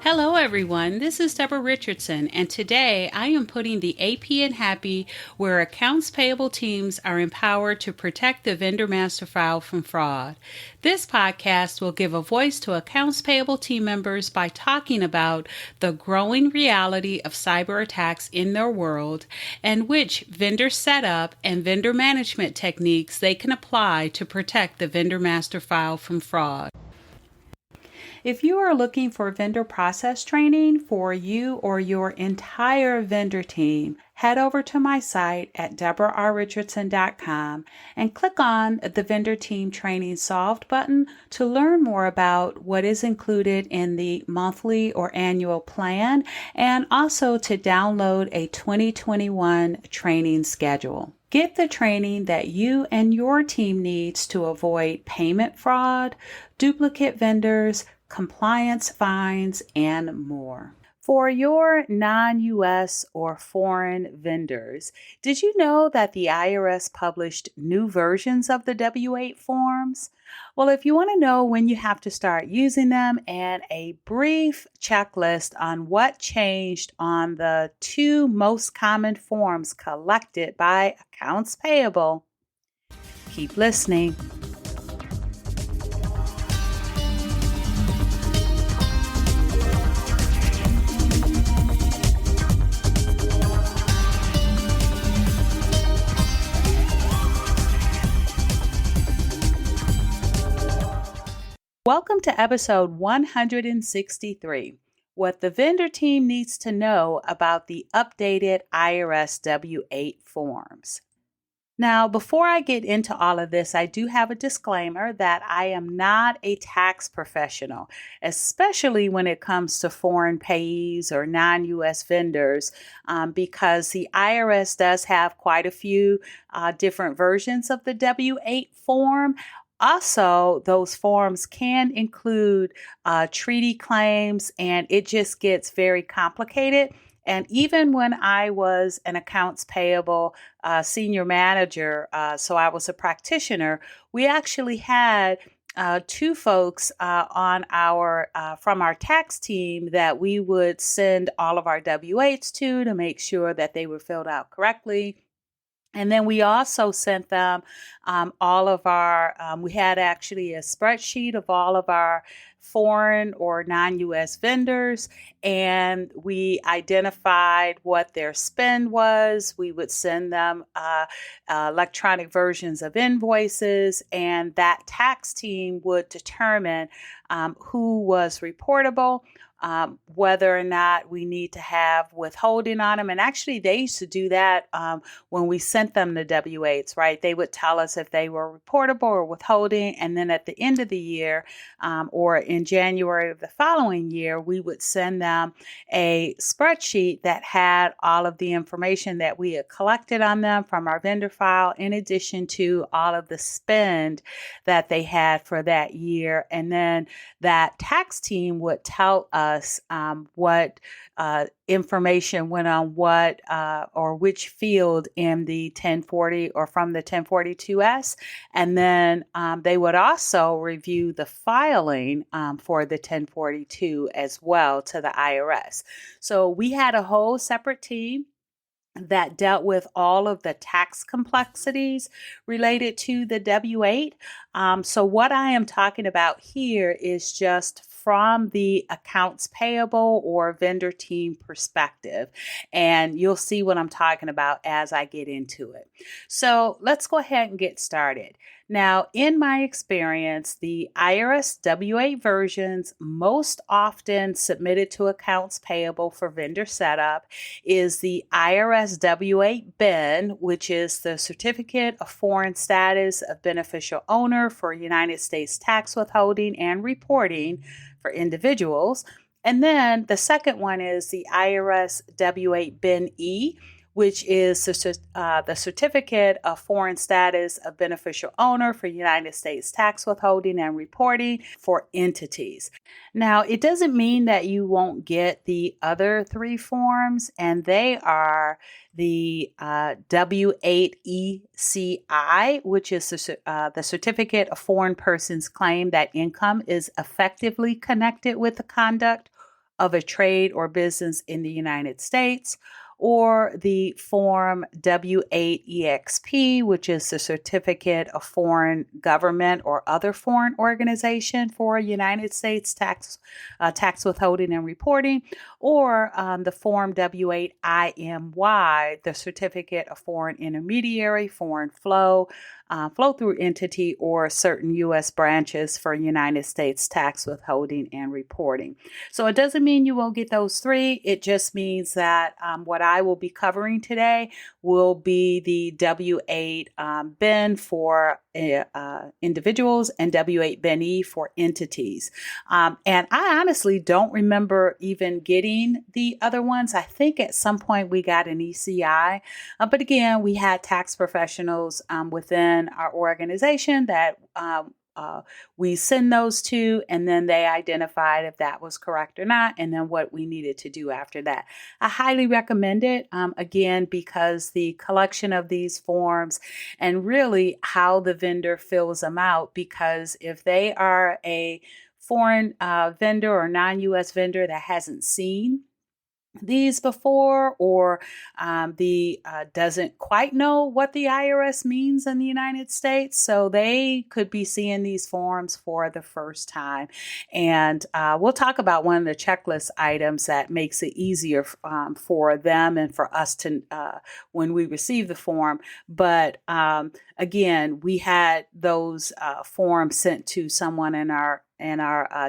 Hello everyone, this is Deborah Richardson, and today I am putting the AP in Happy where accounts payable teams are empowered to protect the vendor master file from fraud. This podcast will give a voice to accounts payable team members by talking about the growing reality of cyber attacks in their world and which vendor setup and vendor management techniques they can apply to protect the vendor master file from fraud. If you are looking for vendor process training for you or your entire vendor team, head over to my site at deborahrrichardson.com and click on the Vendor Team Training Solved button to learn more about what is included in the monthly or annual plan and also to download a 2021 training schedule. Get the training that you and your team needs to avoid payment fraud, duplicate vendors, compliance fines, and more. For your non-U.S. or foreign vendors, did you know that the IRS published new versions of the W-8 forms? Well, if you want to know when you have to start using them and a brief checklist on what changed on the two most common forms collected by Accounts Payable, keep listening. Welcome to episode 163, what the vendor team needs to know about the updated IRS W-8 forms. Now, before I get into all of this, I do have a disclaimer that I am not a tax professional, especially when it comes to foreign payees or non-U.S. vendors, because the IRS does have quite a few different versions of the W-8 form. Also, those forms can include treaty claims, and it just gets very complicated. And even when I was an accounts payable senior manager, so I was a practitioner, we actually had two folks on our from our tax team that we would send all of our W-8s to make sure that they were filled out correctly. And then we also sent them all of our, we had actually a spreadsheet of all of our foreign or non-U.S. vendors, and we identified what their spend was. We would send them electronic versions of invoices, and that tax team would determine who was reportable, whether or not we need to have withholding on them. And actually, they used to do that when we sent them the W-8s, right? They would tell us if they were reportable or withholding. And then at the end of the year or in January of the following year, we would send them a spreadsheet that had all of the information that we had collected on them from our vendor file, in addition to all of the spend that they had for that year. And then that tax team would tell us what information went on what or which field in the 1040 or from the 1042S. And then they would also review the filing for the 1042 as well to the IRS. So we had a whole separate team that dealt with all of the tax complexities related to the W-8. So what I am talking about here is just from the accounts payable or vendor team perspective. And you'll see what I'm talking about as I get into it. So let's go ahead and get started. Now, in my experience, the IRS W-8 versions most often submitted to accounts payable for vendor setup is the IRS W-8 BIN, which is the Certificate of Foreign Status of Beneficial Owner for United States Tax Withholding and Reporting for individuals. And then the second one is the IRS W-8 BIN E, which is the Certificate of Foreign Status of Beneficial Owner for United States Tax Withholding and Reporting for entities. Now, it doesn't mean that you won't get the other three forms, and they are the W-8 ECI, which is the Certificate of Foreign Persons Claim that income is effectively connected with the conduct of a trade or business in the United States, or the Form W-8 EXP, which is the Certificate of Foreign Government or other foreign organization for United States tax withholding and reporting, or the Form W-8 IMY, the Certificate of Foreign Intermediary, Foreign Flow, flow-through entity, or certain U.S. branches for United States tax withholding and reporting. So it doesn't mean you won't get those three. It just means that what I will be covering today will be the W-8 BEN for individuals and W-8 BEN-E for entities. And I honestly don't remember even getting the other ones. I think at some point we got an ECI, but again, we had tax professionals within our organization that we send those to, and then they identified if that was correct or not, and then what we needed to do after that. I highly recommend it, again, because the collection of these forms and really how the vendor fills them out, because if they are a foreign vendor or non-U.S. vendor that hasn't seen these before, or doesn't quite know what the IRS means in the United States, so they could be seeing these forms for the first time. And we'll talk about one of the checklist items that makes it easier for them and for us to when we receive the form. But again, we had those forms sent to someone in our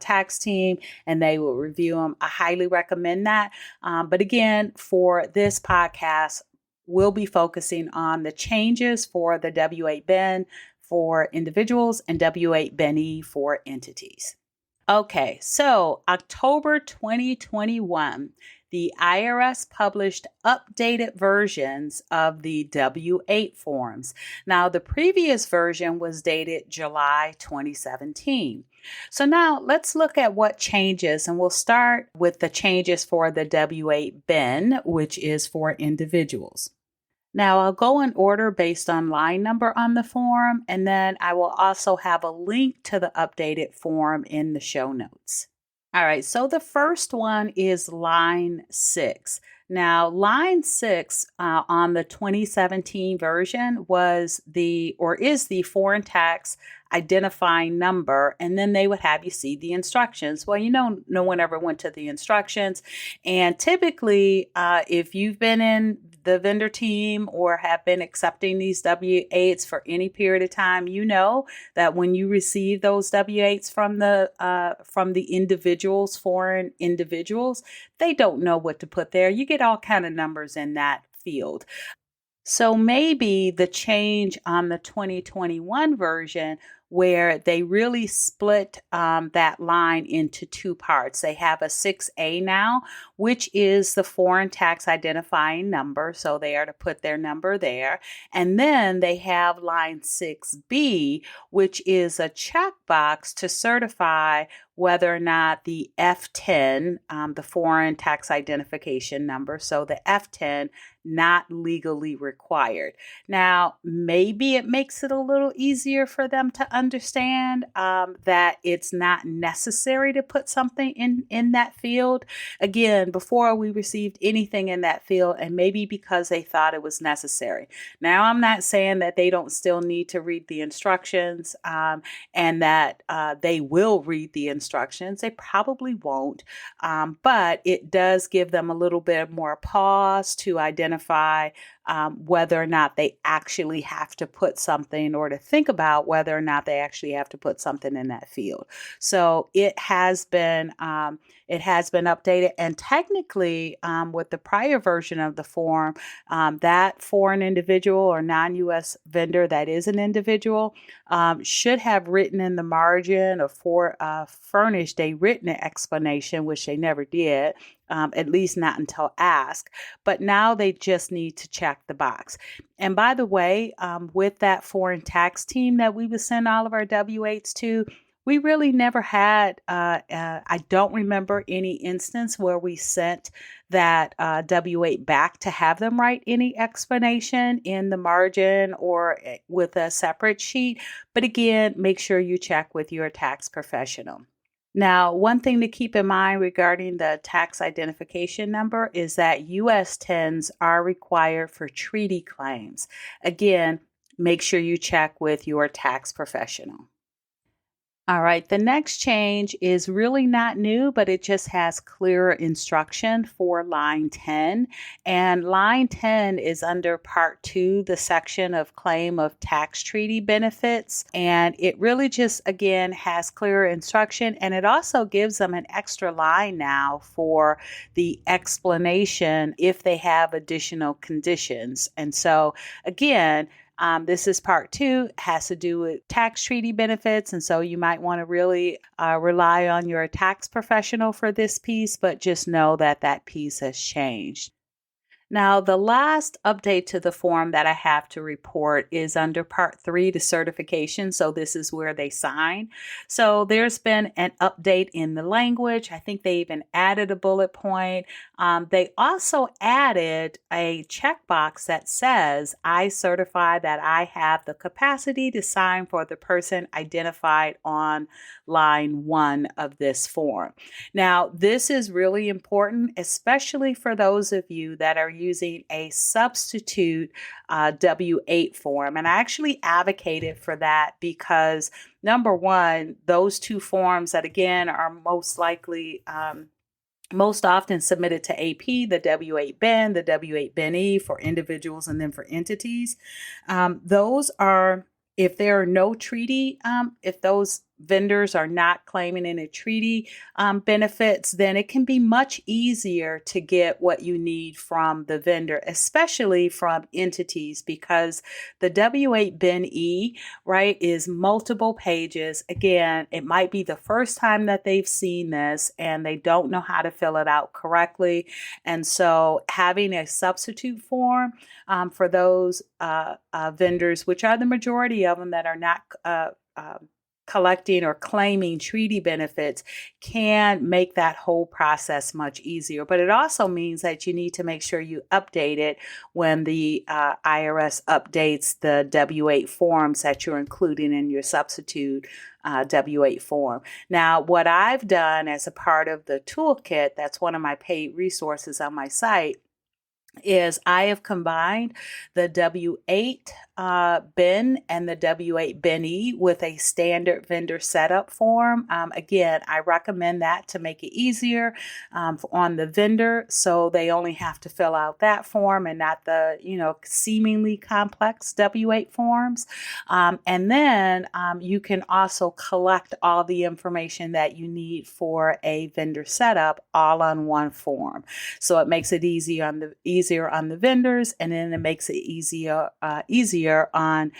tax team, and they will review them. I highly recommend that. But again, for this podcast, we'll be focusing on the changes for the W-8 BEN for individuals and W-8 BEN-E for entities. Okay, so October 2021, the IRS published updated versions of the W-8 forms. Now, the previous version was dated July 2017. So now let's look at what changes, and we'll start with the changes for the W-8 BEN, which is for individuals. Now, I'll go in order based on line number on the form, and then I will also have a link to the updated form in the show notes. All right, so the first one is line 6. Now, line 6 on the 2017 version is the foreign tax identifying number, and then they would have you see the instructions. Well, no one ever went to the instructions, and typically, if you've been in the vendor team or have been accepting these W-8s for any period of time, you know that when you receive those W-8s from the individuals, foreign individuals, they don't know what to put there. You get all kind of numbers in that field. So maybe the change on the 2021 version, where they really split that line into two parts. They have a 6A now, which is the foreign tax identifying number. So they are to put their number there. And then they have line 6B, which is a checkbox to certify whether or not the F10, the foreign tax identification number, so the F10, not legally required. Now, maybe it makes it a little easier for them to understand that it's not necessary to put something in that field. Again, before we received anything in that field, and maybe because they thought it was necessary. Now, I'm not saying that they don't still need to read the instructions and that they will read the instructions. They probably won't, but it does give them a little bit more pause to identify whether or not they actually have to put something, or to think about whether or not they actually have to put something in that field. So it has been updated, and technically with the prior version of the form, that foreign individual or non-U.S. vendor that is an individual should have written in the margin or furnished a written explanation, which they never did, at least not until asked. But now they just need to check the box. And by the way, with that foreign tax team that we would send all of our W-8s to, we really never had, I don't remember any instance where we sent that W-8 back to have them write any explanation in the margin or with a separate sheet. But again, make sure you check with your tax professional. Now, one thing to keep in mind regarding the tax identification number is that U.S. TINs are required for treaty claims. Again, make sure you check with your tax professional. All right, the next change is really not new, but it just has clearer instruction for line 10. And line 10 is under part 2, the section of claim of tax treaty benefits. And it really just, again, has clearer instruction. And it also gives them an extra line now for the explanation if they have additional conditions. And so, again, this is part 2, has to do with tax treaty benefits. And so you might want to really rely on your tax professional for this piece, but just know that that piece has changed. Now, the last update to the form that I have to report is under Part 3, the certification. So this is where they sign. So there's been an update in the language. I think they even added a bullet point. They also added a checkbox that says, I certify that I have the capacity to sign for the person identified on line 1 of this form. Now, this is really important, especially for those of you that are using a substitute W-8 form. And I actually advocated for that because, number one, those two forms that, again, are most likely most often submitted to AP, the W-8 BEN, the W-8 BEN-E for individuals and then for entities. Those are, if there are no treaty, if those vendors are not claiming any treaty benefits, then it can be much easier to get what you need from the vendor, especially from entities, because the W-8 BEN-E, right, is multiple pages. Again, it might be the first time that they've seen this and they don't know how to fill it out correctly. And so having a substitute form for those vendors, which are the majority of them that are not collecting or claiming treaty benefits, can make that whole process much easier. But it also means that you need to make sure you update it when the IRS updates the W-8 forms that you're including in your substitute W-8 form. Now, what I've done as a part of the toolkit, that's one of my paid resources on my site, is I have combined the W-8 BEN and the W-8 BEN-E with a standard vendor setup form. Again, I recommend that to make it easier on the vendor, so they only have to fill out that form and not the, seemingly complex W-8 forms. And then you can also collect all the information that you need for a vendor setup all on one form. So it makes it easier on the vendors, and then it makes it easier on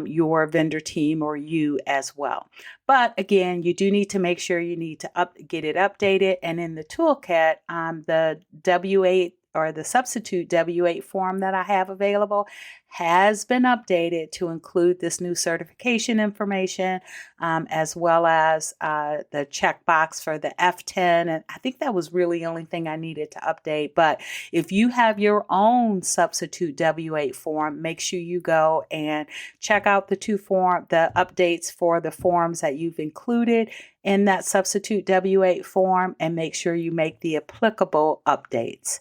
your vendor team or you as well. But again, you do need to make sure you need to get it updated. And in the toolkit, the W-8 or the substitute W-8 form that I have available has been updated to include this new certification information, as well as the checkbox for the F10. And I think that was really the only thing I needed to update. But if you have your own substitute W-8 form, make sure you go and check out the updates for the forms that you've included in that substitute W-8 form, and make sure you make the applicable updates.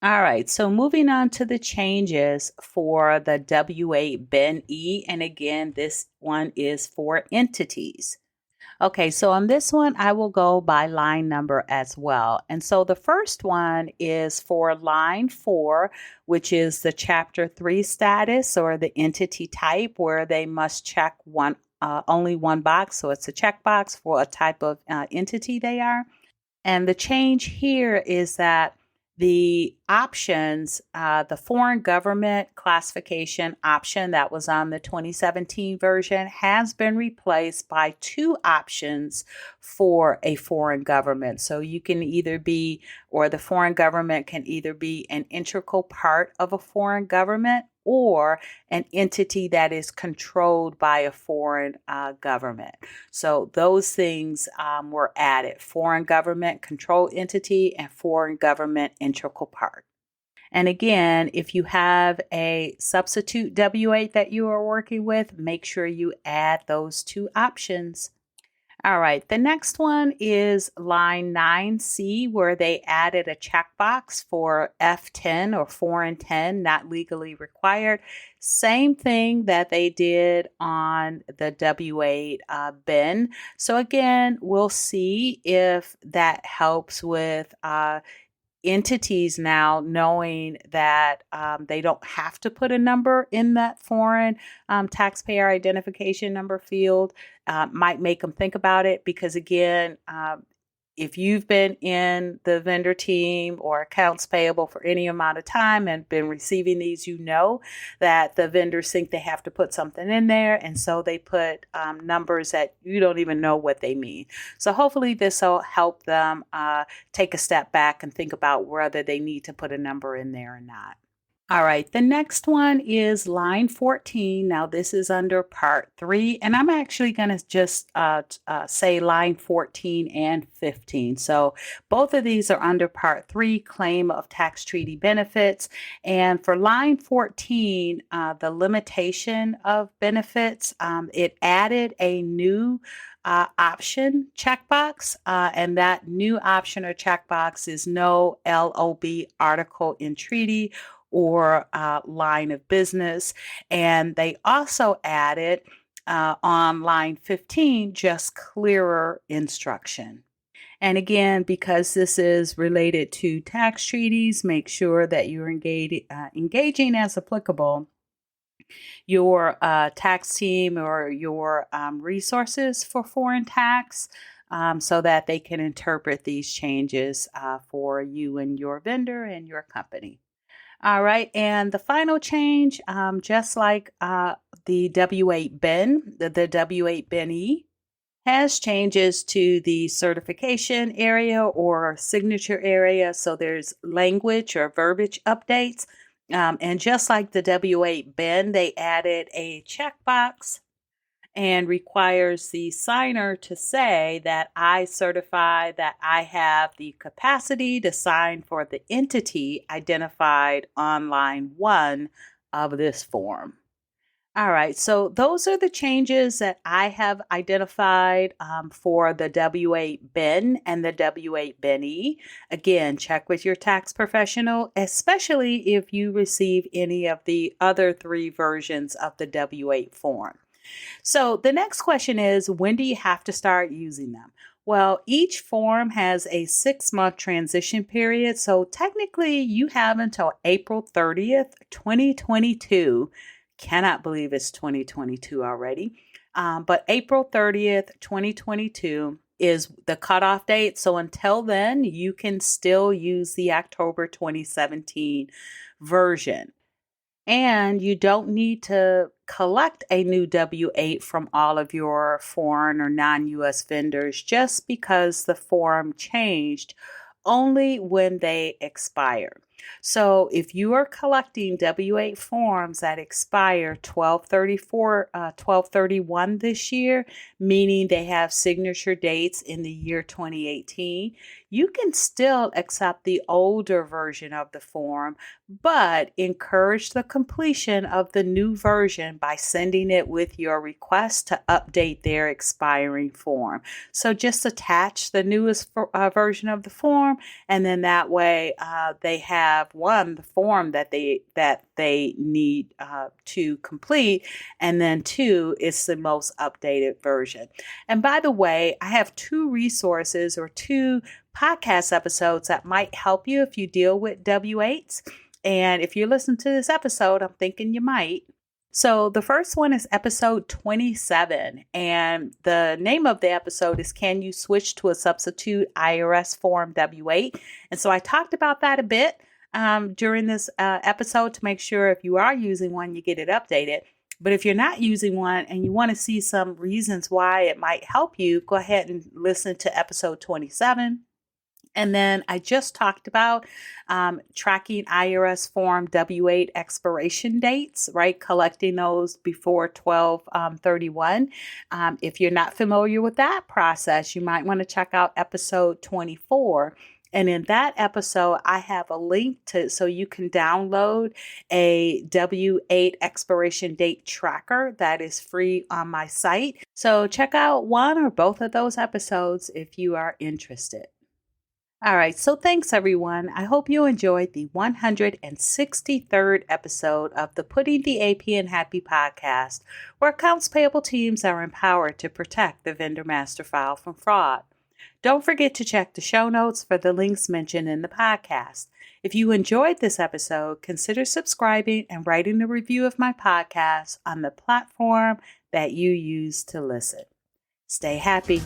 All right, so moving on to the changes for the W-8 BEN-E, and again, this one is for entities. Okay, so on this one, I will go by line number as well. And so the first one is for line 4, which is the Chapter 3 status or the entity type, where they must check only one box. So it's a checkbox for a type of entity they are. And the change here is that The options, the foreign government classification option that was on the 2017 version has been replaced by two options for a foreign government. So you can either be, or the foreign government can either be an integral part of a foreign government or an entity that is controlled by a foreign government. So those things were added: foreign government control entity and foreign government integral part. And again, if you have a substitute W-8 that you are working with, make sure you add those two options. All right, the next one is line 9C, where they added a checkbox for F10 or foreign 10, not legally required. Same thing that they did on the W-8 bin. So again, we'll see if that helps with entities now knowing that they don't have to put a number in that foreign taxpayer identification number field. Might make them think about it, because again, if you've been in the vendor team or accounts payable for any amount of time and been receiving these, you know that the vendors think they have to put something in there, and so they put numbers that you don't even know what they mean. So hopefully this will help them take a step back and think about whether they need to put a number in there or not. All right, the next one is line 14. Now, this is under part 3, and I'm actually going to just say line 14 and 15. So both of these are under part 3, claim of tax treaty benefits. And for line 14, the limitation of benefits, it added a new option checkbox, and that new option or checkbox is no LOB article in treaty or line of business. And they also added on line 15 just clearer instruction. And again, because this is related to tax treaties, make sure that you're engaging as applicable your tax team or your resources for foreign tax, so that they can interpret these changes for you and your vendor and your company. All right, and the final change, just like the W-8 bin, the W-8 bin-E has changes to the certification area or signature area. So there's language or verbiage updates. And just like the W-8 bin, they added a checkbox and requires the signer to say that I certify that I have the capacity to sign for the entity identified on line 1 of this form. All right, so those are the changes that I have identified for the W-8 bin and the W-8 bin-E. Again, check with your tax professional, especially if you receive any of the other 3 versions of the W-8 form. So the next question is, when do you have to start using them? Well, each form has a 6-month transition period. So technically you have until April 30th, 2022. Cannot believe it's 2022 already. But April 30th, 2022 is the cutoff date. So until then, you can still use the October 2017 version. And you don't need to collect a new W-8 from all of your foreign or non-US vendors just because the form changed, only when they expire. So if you are collecting W-8 forms that expire 12/31 this year, meaning they have signature dates in the year 2018, you can still accept the older version of the form, but encourage the completion of the new version by sending it with your request to update their expiring form. So just attach the newest version of the form, and then that way they have the form that they need to complete, and then 2, it's the most updated version. And by the way, I have 2 resources or 2 podcast episodes that might help you if you deal with W-8s. And if you listen to this episode, I'm thinking you might. So the first one is episode 27, and the name of the episode is Can You Switch to a Substitute IRS Form W-8? And so I talked about that a bit during this episode to make sure if you are using one, you get it updated. But if you're not using one and you want to see some reasons why it might help you, go ahead and listen to episode 27. And then I just talked about tracking IRS Form W-8 expiration dates, right? Collecting those before 12/31. If you're not familiar with that process, you might want to check out episode 24. And in that episode, I have a link so you can download a W-8 expiration date tracker that is free on my site. So check out one or both of those episodes if you are interested. All right, so thanks everyone. I hope you enjoyed the 163rd episode of the Putting the AP in Happy podcast, where accounts payable teams are empowered to protect the vendor master file from fraud. Don't forget to check the show notes for the links mentioned in the podcast. If you enjoyed this episode, consider subscribing and writing a review of my podcast on the platform that you use to listen. Stay happy.